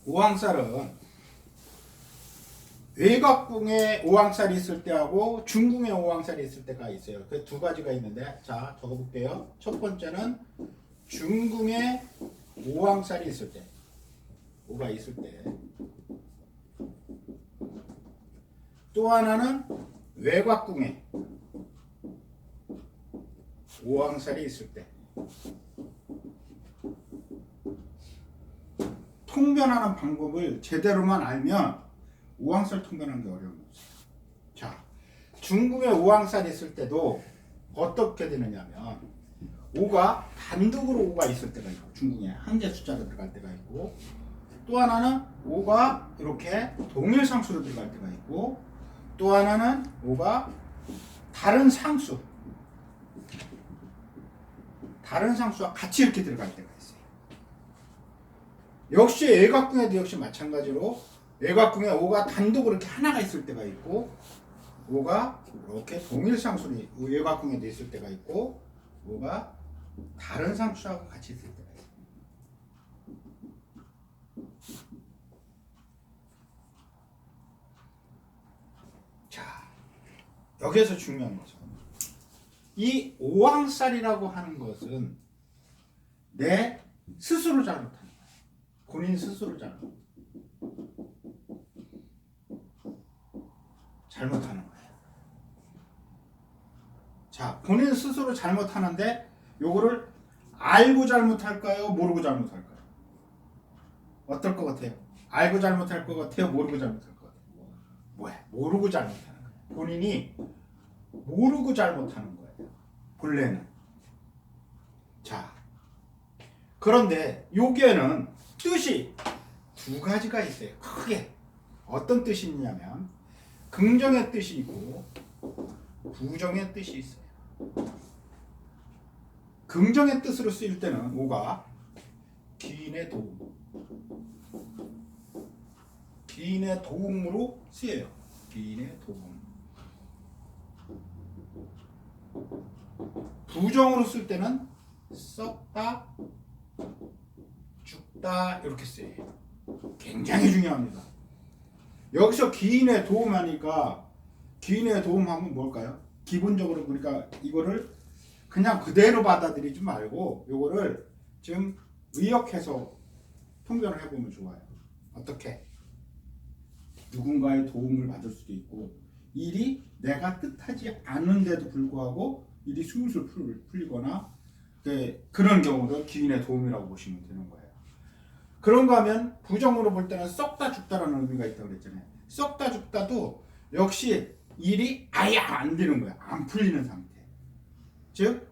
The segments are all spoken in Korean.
오왕살은 외곽궁에 오왕살이 있을 때하고 중궁에 오왕살이 있을 때가 있어요. 그 두 가지가 있는데, 자 적어볼게요. 첫 번째는 중궁에 오왕살이 있을 때, 오가 있을 때. 또 하나는 외곽궁에 오왕살이 있을 때. 통변하는 방법을 제대로만 알면 오왕살 통변하는 게 어려운 거죠. 자, 중궁에 오왕살이 있을 때도 어떻게 되느냐면, 오가 단독으로 오가 있을 때가 있고, 중궁에 한 개 숫자로 들어갈 때가 있고, 또 하나는 오가 이렇게 동일 상수로 들어갈 때가 있고, 또 하나는 오가 다른 상수와 같이 이렇게 들어갈 때가 있어요. 역시 외곽궁에도 역시 마찬가지로 외곽궁에 오가 단독으로 이렇게 하나가 있을 때가 있고, 오가 이렇게 동일 상수로 외곽궁에도 있을 때가 있고, 오가 다른 상수하고 같이 있을 때가 있어요. 자, 여기에서 중요한 거죠. 이 오왕살이라고 하는 것은 내 스스로 잘못하는 거예요. 본인 스스로 잘못하는 거예요. 자, 본인 스스로 잘못하는데 요거를 알고 잘못할까요? 모르고 잘못할까요? 어떨 것 같아요? 알고 잘못할 것 같아요? 모르고 잘못할 것 같아요? 뭐야? 모르고 잘못하는 거예요. 본인이 모르고 잘못하는 거예요. 본래는. 자, 그런데 여기에는 뜻이 두 가지가 있어요. 크게. 어떤 뜻이 있냐면 긍정의 뜻이 있고 부정의 뜻이 있어요. 긍정의 뜻으로 쓰일 때는 오가 기인의 도움으로 쓰여요. 기인의 도움. 부정으로 쓸 때는 썩다, 죽다 이렇게 쓰여요. 굉장히 중요합니다. 여기서 기인의 도움하니까, 기인의 도움하면 뭘까요? 기본적으로 그러니까 이거를 그냥 그대로 받아들이지 말고 요거를 좀 의역해서 통변을 해보면 좋아요. 어떻게? 누군가의 도움을 받을 수도 있고, 일이 내가 뜻하지 않은데도 불구하고 일이 술술 풀리거나 그런 경우를 기인의 도움이라고 보시면 되는 거예요. 그런가 하면 부정으로 볼 때는 썩다 죽다라는 의미가 있다고 그랬잖아요. 썩다 죽다도 역시 일이 아예 안 되는 거야. 안 풀리는 상태. 즉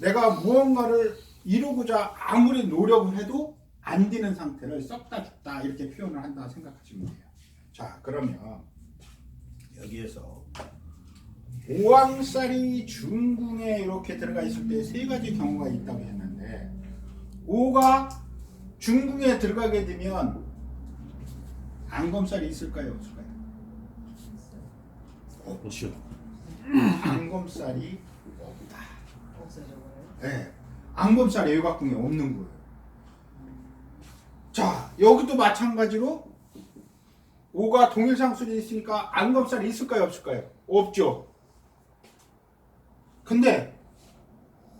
내가 무언가를 이루고자 아무리 노력을 해도 안 되는 상태를 썩다 죽다 이렇게 표현을 한다 생각하시면 돼요. 자, 그러면 여기에서 오왕살이 중궁에 이렇게 들어가 있을 때 세 가지 경우가 있다고 했는데, 오가 중궁에 들어가게 되면 안검살이 있을까요? 없을까요? 없죠. 안검살이 없다. 네, 안검살이 외곽궁에 없는 거예요. 자, 여기도 마찬가지로 오가 동일상술이 있으니까 안검살이 있을까요? 없을까요? 없죠. 근데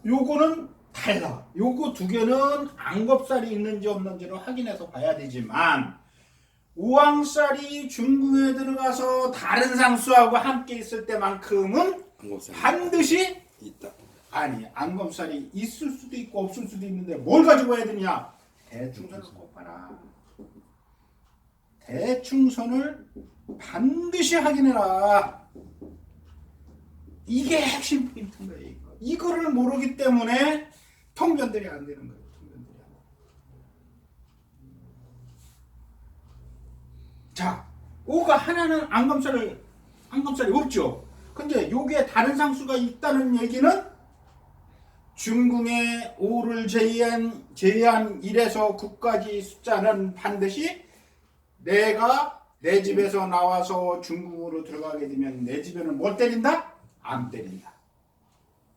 요거는 달라. 요거 두 개는 안검살이 있는지 없는지를 확인해서 봐야 되지만, 오왕살이 중궁에 들어가서 다른 상수하고 함께 있을 때만큼은 반드시 있다. 아니, 안검살이 있을 수도 있고 없을 수도 있는데 뭘 가지고 해야 되냐? 대충선을 꼭 봐라. 대충선을 반드시 확인해라. 이게 핵심 포인트인 거예요. 이거를 모르기 때문에 통변들이 안 되는 거예요. 통변들이 안 돼요. 자, 오가 하나는 안검살이 없죠. 근데 여기에 다른 상수가 있다는 얘기는 중궁에 오를 제외한 1에서 9까지 숫자는 반드시 내가 내 집에서 나와서 중궁으로 들어가게 되면 내 집에는 뭐 때린다? 안 때린다.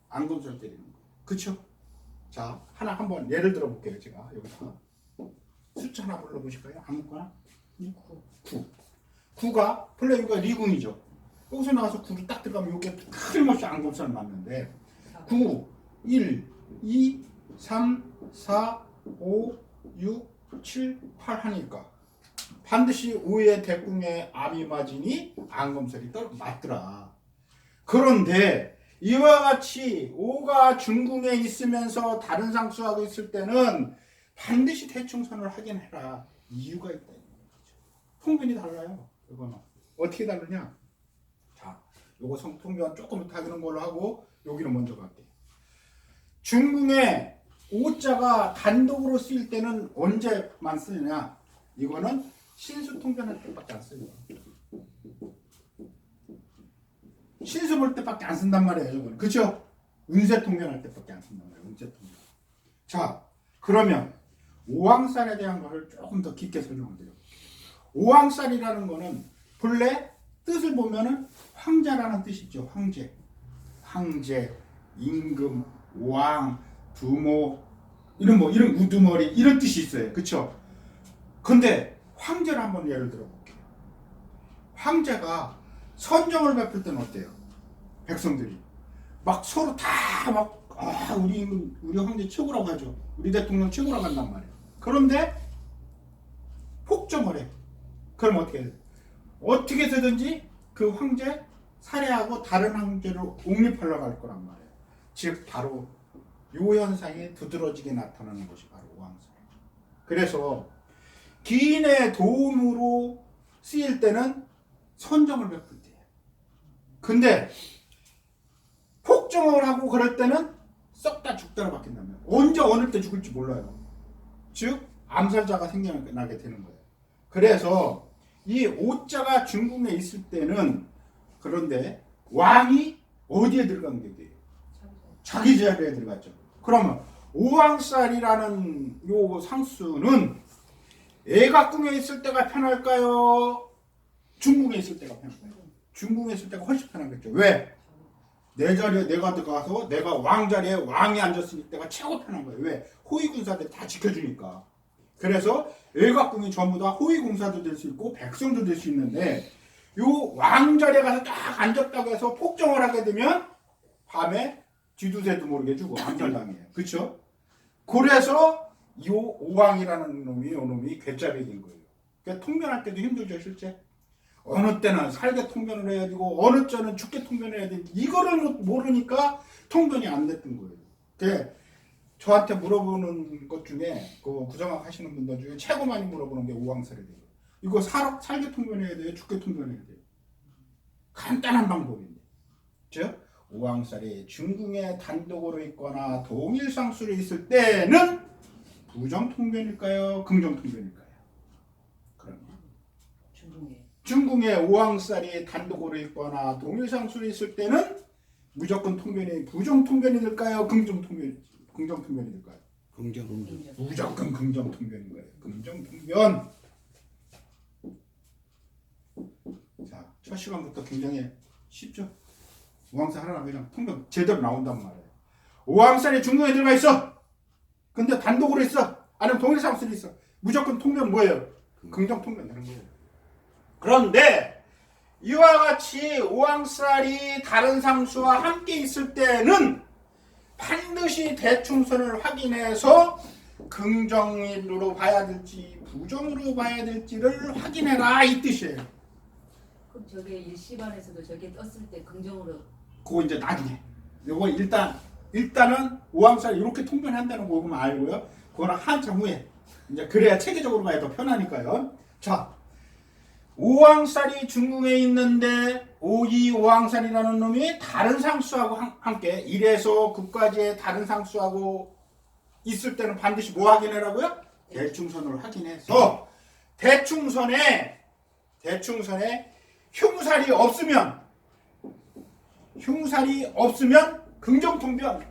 안검살 때리는 거. 그쵸? 자, 하나 한번 예를 들어 볼게요. 제가 여기다가 숫자 하나 불러보실까요? 아무거나. 9. 9. 9가 본래 이거 리궁이죠. 여기서 나와서 9를 딱 들어가면 이게 틀림없이 안검사를 맞는데 9, 1, 2, 3, 4, 5, 6, 7, 8 하니까 반드시 5의 대궁에 암이 맞으니 안검살이 맞더라. 그런데 이와 같이 5가 중궁에 있으면서 다른 상수하고 있을 때는 반드시 대충선을 확인해라. 이유가 있다. 통변이 달라요. 이거는 어떻게 다르냐? 자, 요거 통변 조금 이따 그런 걸로 하고 여기는 먼저 갈게요. 중궁에 5자가 단독으로 쓰일 때는 언제만 쓰느냐? 이거는 신수 통변할 때밖에 안 써요. 신수 볼 때밖에 안 쓴단 말이에요. 이거는. 그렇죠? 운세 통변할 때밖에 안 쓴단 말이에요. 운세 통변. 자, 그러면 오왕살에 대한 것을 조금 더 깊게 설명을 드려요. 오왕살이라는 거는 본래 뜻을 보면은 황자라는 뜻이죠. 황제, 황제, 임금, 왕, 두모 이런 이런 우두머리 이런 뜻이 있어요. 그렇죠? 근데 황제를 한번 예를 들어볼게요. 황제가 선정을 베풀 때는 어때요? 백성들이 막 서로 다 막 우리 황제 최고라고 하죠. 우리 대통령 최고라고 한단 말이에요. 그런데 폭정을 해. 그럼 어떻게 해요? 어떻게 해서든지 그 황제 살해하고 다른 황제로 옹립하려고 할 거란 말이에요. 즉 바로 요 현상이 두드러지게 나타나는 것이 바로 오왕살. 그래서 기인의 도움으로 쓰일 때는 선정을 베풀 때예요. 근데 폭정을 하고 그럴 때는 썩다 죽다로 바뀐다면 언제 어느 때 죽을지 몰라요. 즉 암살자가 생겨나게 되는 거예요. 그래서 이 오자가 중궁에 있을 때는 그런데 왕이 어디에 들어간 게 돼요? 자기 자리에 들어갔죠. 그러면 오왕살이라는 요 상수는 애각궁에 있을 때가 편할까요? 중궁에 있을 때가 편할까요? 중궁에 있을 때가 훨씬 편하겠죠. 왜? 내 자리에 내가 들어가서 내가 왕 자리에 왕이 앉았을 때가 최고 편한 거예요. 왜? 호위군사들이 다 지켜주니까. 그래서 일각궁이 전부 다 호위공사도 될 수 있고 백성도 될 수 있는데 요 왕 자리에 가서 딱 앉았다고 해서 폭정을 하게 되면 밤에 뒤두새도 모르게 죽어 암살당해요. 그렇죠? 그래서 요 오왕이라는 놈이 괴짜백인 거예요. 그러니까 통변할 때도 힘들죠, 실제. 어느 때는 살게 통변을 해야 되고 어느 때는 죽게 통변을 해야 되고 이거를 모르니까 통변이 안 됐던 거예요. 그러니까 저한테 물어보는 것 중에 그 구정학 하시는 분들 중에 최고 많이 물어보는 게 오왕살이에요. 이거 살게 통변해야 돼요, 죽게 통변해야 돼요. 간단한 방법인데, 즉 오왕살이 중궁에 단독으로 있거나 동일상수로 있을 때는 부정통변일까요, 긍정통변일까요? 그러면 중궁에 오왕살이 단독으로 있거나 동일상수로 있을 때는 무조건 통변이 부정통변이 될까요, 긍정통변이 될까요? 긍정. 무조건 긍정통변인 거예요. 긍정통변. 자, 첫 시간부터 굉장히 쉽죠? 오왕살 하나 그냥 통변 제대로 나온단 말이에요. 오왕살이 중궁에 들어가 있어. 근데 단독으로 있어. 아니면 동일상수로 있어. 무조건 통변 뭐예요? 긍정통변 되는 거예요. 그런데 이와 같이 오왕살이 다른 상수와 함께 있을 때는 반드시 대충선을 확인해서 긍정으로 봐야 될지 부정으로 봐야 될지를 확인해라 이 뜻이에요. 그럼 저게 일시반에서도 저게 떴을 때 긍정으로 그거 이제 나중에. 요거 일단은 오왕살 이렇게 통변한다는 거만 알고요. 그거는 한참 후에 이제 그래야 체계적으로 봐야 더 편하니까요. 자, 오왕살이 중궁에 있는데 이 오왕살이라는 놈이 다른 상수하고 함께 1에서 9까지의 다른 상수하고 있을 때는 반드시 뭐 확인하라고요? 대충선을 확인해서 대충선에 흉살이 없으면 긍정통변,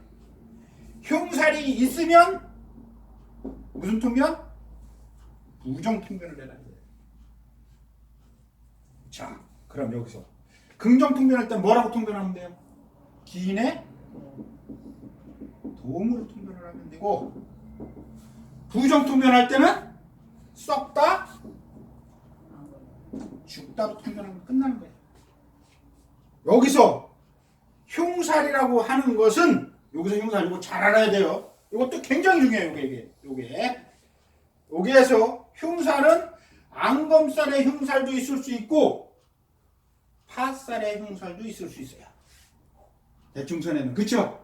흉살이 있으면 무슨 통변? 부정통변을 해라. 자, 그럼 여기서 긍정통변할 때 뭐라고 통변하면 돼요? 기인의 도움으로 통변을 하면 되고 부정통변할 때는 썩다, 죽다로 통변하면 끝나는 거예요. 여기서 흉살이라고 하는 것은 여기서 흉살 이거 잘 알아야 돼요. 이것도 굉장히 중요해요. 여기에서 흉살은 안검살의 흉살도 있을 수 있고 파살의 흉살도 있을 수 있어요. 대충선에는 그쵸?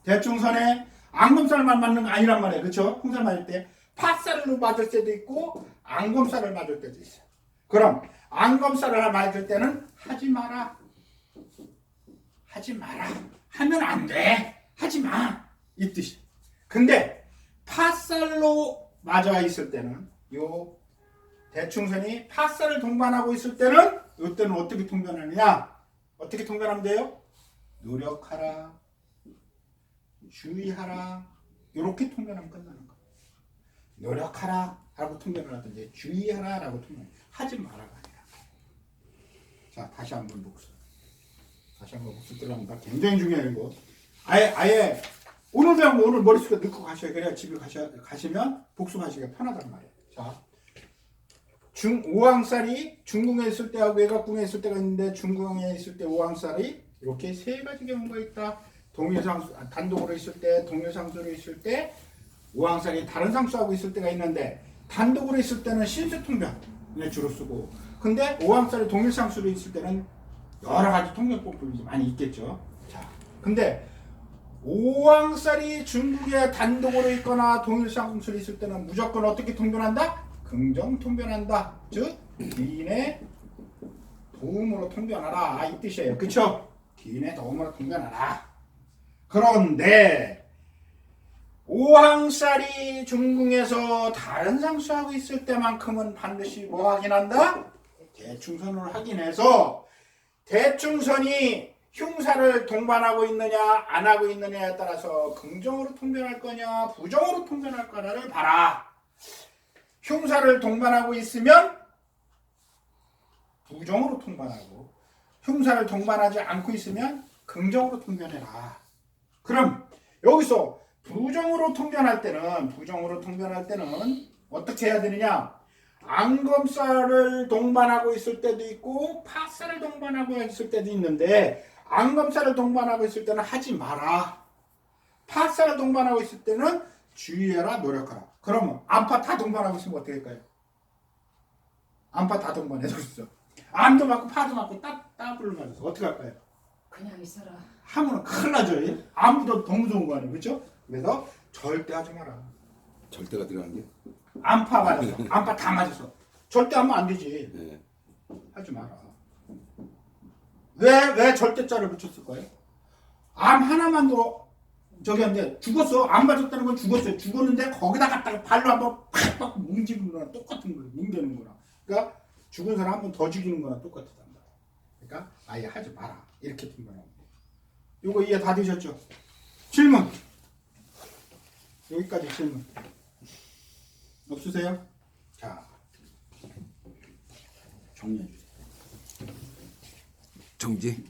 대충선에 안검살만 맞는 거 아니란 말이에요. 그쵸? 흉살 맞을 때 파살로 맞을 때도 있고 안검살을 맞을 때도 있어요. 그럼 안검살을 맞을 때는 하지 마라. 하지 마라. 하면 안 돼. 하지 마. 이 뜻이에요. 근데 파살로 맞아 있을 때는 요 대충선이 파살을 동반하고 있을 때는 이때는 어떻게 통변하느냐? 어떻게 통변하면 돼요? 노력하라. 주의하라. 이렇게 통변하면 끝나는 거예요. 노력하라 라고 통변을 하든지 주의하라 라고 통변. 하지 마라가 아니라. 자, 다시 한번 복습 들어갑니다. 굉장히 중요해요, 이거. 아예 오늘 배운 거 오늘 머릿속에 넣고 가셔야 그래야 집에 가시면 복습하시기가 편하단 말이에요. 자, 오왕살이 중궁에 있을 때하고 외곽궁에 있을 때가 있는데 중궁에 있을 때 오왕살이 이렇게 세 가지 경우가 있다. 단독으로 있을 때, 동일상수로 있을 때 오왕살이 다른 상수하고 있을 때가 있는데 단독으로 있을 때는 신수통변을 주로 쓰고 근데 오왕살이 동일상수로 있을 때는 여러 가지 통변법들이 많이 있겠죠. 자, 근데 오왕살이 중국에 단독으로 있거나 동일상수로 있을 때는 무조건 어떻게 통변한다? 긍정 통변한다. 즉 기인의 도움으로 통변하라 이 뜻이에요. 그쵸? 기인의 도움으로 통변하라. 그런데 오왕살이 중궁에서 다른 상수하고 있을 때만큼은 반드시 뭐 확인한다? 대충선을 확인해서 대충선이 흉사를 동반하고 있느냐 안 하고 있느냐에 따라서 긍정으로 통변할 거냐 부정으로 통변할 거냐를 봐라. 흉사를 동반하고 있으면 부정으로 통반하고 흉사를 동반하지 않고 있으면 긍정으로 통변해라. 그럼 여기서 부정으로 통변할 때는 어떻게 해야 되느냐? 안검살을 동반하고 있을 때도 있고 파살을 동반하고 있을 때도 있는데 안검살을 동반하고 있을 때는 하지 마라. 파살을 동반하고 있을 때는 주의해라, 노력하라. 그러면 안파 다 동반하고 있으면 어떻게 할까요? 안파 다 동반해서 있어. 안도 맞고 파도 맞고 따블로 맞아서 어떻게 할까요? 그냥 있어라. 하면 큰일 나죠. 안보다 더 무서운 거 아니에요, 그렇죠? 그래서 절대 하지 마라. 절대가 들어가는 게? 안파 맞았어. 안파 다 맞았어. 절대 하면 안 되지. 네. 하지 마라. 왜 절대자를 붙였을까요? 암 하나만 더 저기 한데 죽었어. 안 맞았다는 건 죽었어요. 죽었는데 거기다 갖다가 발로 한번 팍 뭉지는 거랑 똑같은 거예요. 뭉개는 거랑. 그러니까 죽은 사람 한 번 더 죽이는 거랑 똑같단 말이에요. 그러니까 아예 하지 마라. 이렇게 통변하고. 요거 이해 다 되셨죠? 질문. 여기까지 질문. 없으세요? 자, 정리해 주세요. 정지?